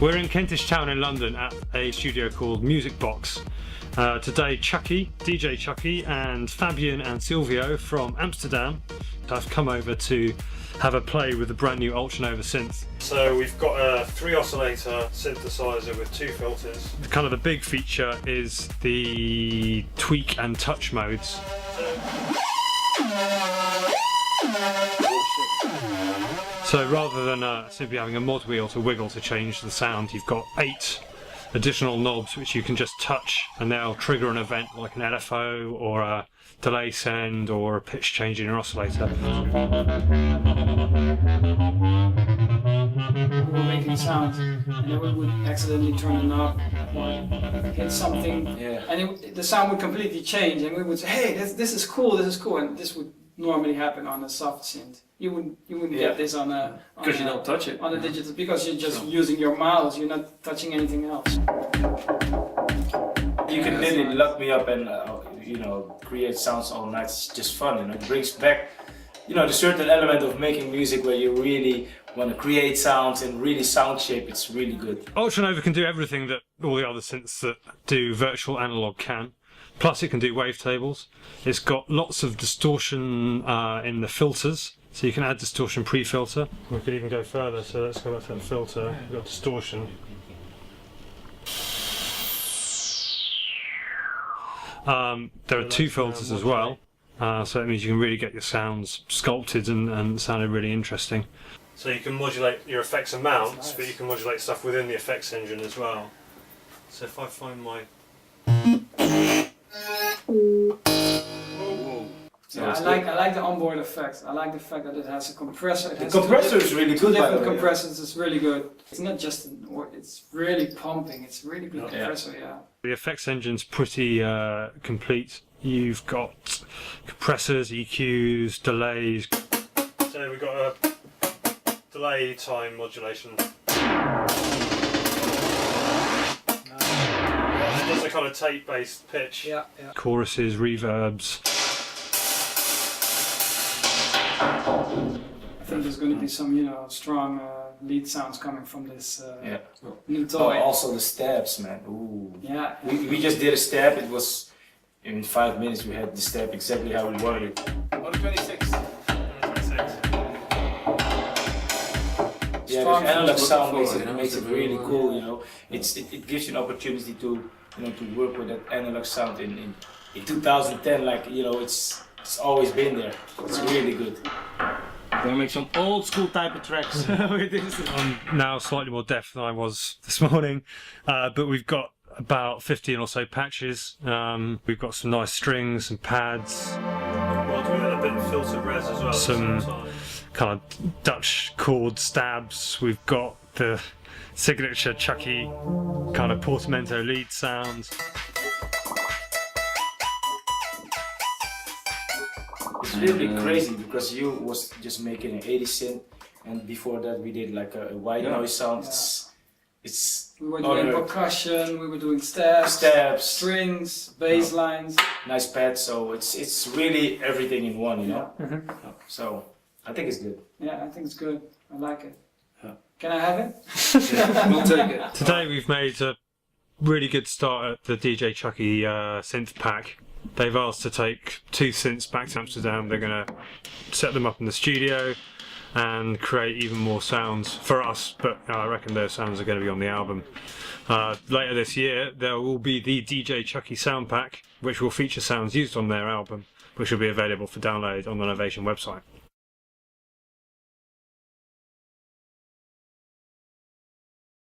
We're in Kentish Town in London at a studio called Music Box. Today Chuckie, DJ Chuckie, and Fabian and Silvio from Amsterdam have come over to have a play with the brand new UltraNova synth. So we've got a 3 oscillator synthesizer with 2 filters. Kind of the big feature is the tweak and touch modes. So rather than simply having a mod wheel to wiggle to change the sound, you've got 8 additional knobs which you can just touch and they'll trigger an event like an LFO or a delay send or a pitch change in your oscillator. We were making sounds and then we would accidentally turn a knob or hit something, and the sound would completely change and we would say, hey, this is cool, and this would normally happen on a soft synth. You wouldn't get this on a because you don't touch it on a digital, because you're just using your mouse. You're not touching anything else. You can literally lock me up and create sounds all night. It's just fun, It brings back the certain element of making music where you really want to create sounds and really sound shape. It's really good. UltraNova can do everything that all the other synths that do virtual analog can. Plus it can do wavetables. It's got lots of distortion in the filters, so you can add distortion pre-filter. We could even go further, so let's go back to that filter. We've got distortion. There are 2 filters as well, so that means you can really get your sounds sculpted and sounded really interesting. So you can modulate your effects and mounts, but you can modulate stuff within the effects engine as well. So if I find my... Yeah, I like the onboard effects. I like the fact that it has a compressor. The compressor is really good. 2 different compressors is really good. It's not just it's really pumping. It's really good compressor. Yeah. The effects engine's pretty complete. You've got compressors, EQs, delays. So we've got a delay time modulation. It's a kind of tape-based pitch. Yeah. Choruses, reverbs. I think there's going to be some, strong lead sounds coming from this new toy. Oh, also the stabs, man. Ooh. Yeah. We just did a stab. It was in 5 minutes. We had the stab exactly how we wanted it. 126. 126. Yeah, the analog sound makes it really cool. It gives you an opportunity to to work with that analog sound in 2010. Like it's always been there. It's really good. We're gonna make some old school type of tracks. I'm now slightly more deaf than I was this morning, but we've got about 15 or so patches. We've got some nice strings and pads. Well, we had a bit of filtered res as well. Some kind of Dutch chord stabs. We've got the signature Chuckie kind of portamento lead sounds. It's really crazy because you was just making an 80 synth, and before that we did like a white noise sound. We were doing percussion, we were doing stabs, strings, bass lines. Nice pads, so it's really everything in one, So I think it's good. Yeah, I think it's good. I like it. Can I have it? We'll take it. Today we've made a really good start at the DJ Chuckie synth pack. They've asked to take 2 synths back to Amsterdam. They're going to set them up in the studio and create even more sounds for us, but I reckon those sounds are going to be on the album. Later this year there will be the DJ Chuckie sound pack, which will feature sounds used on their album, which will be available for download on the Novation website.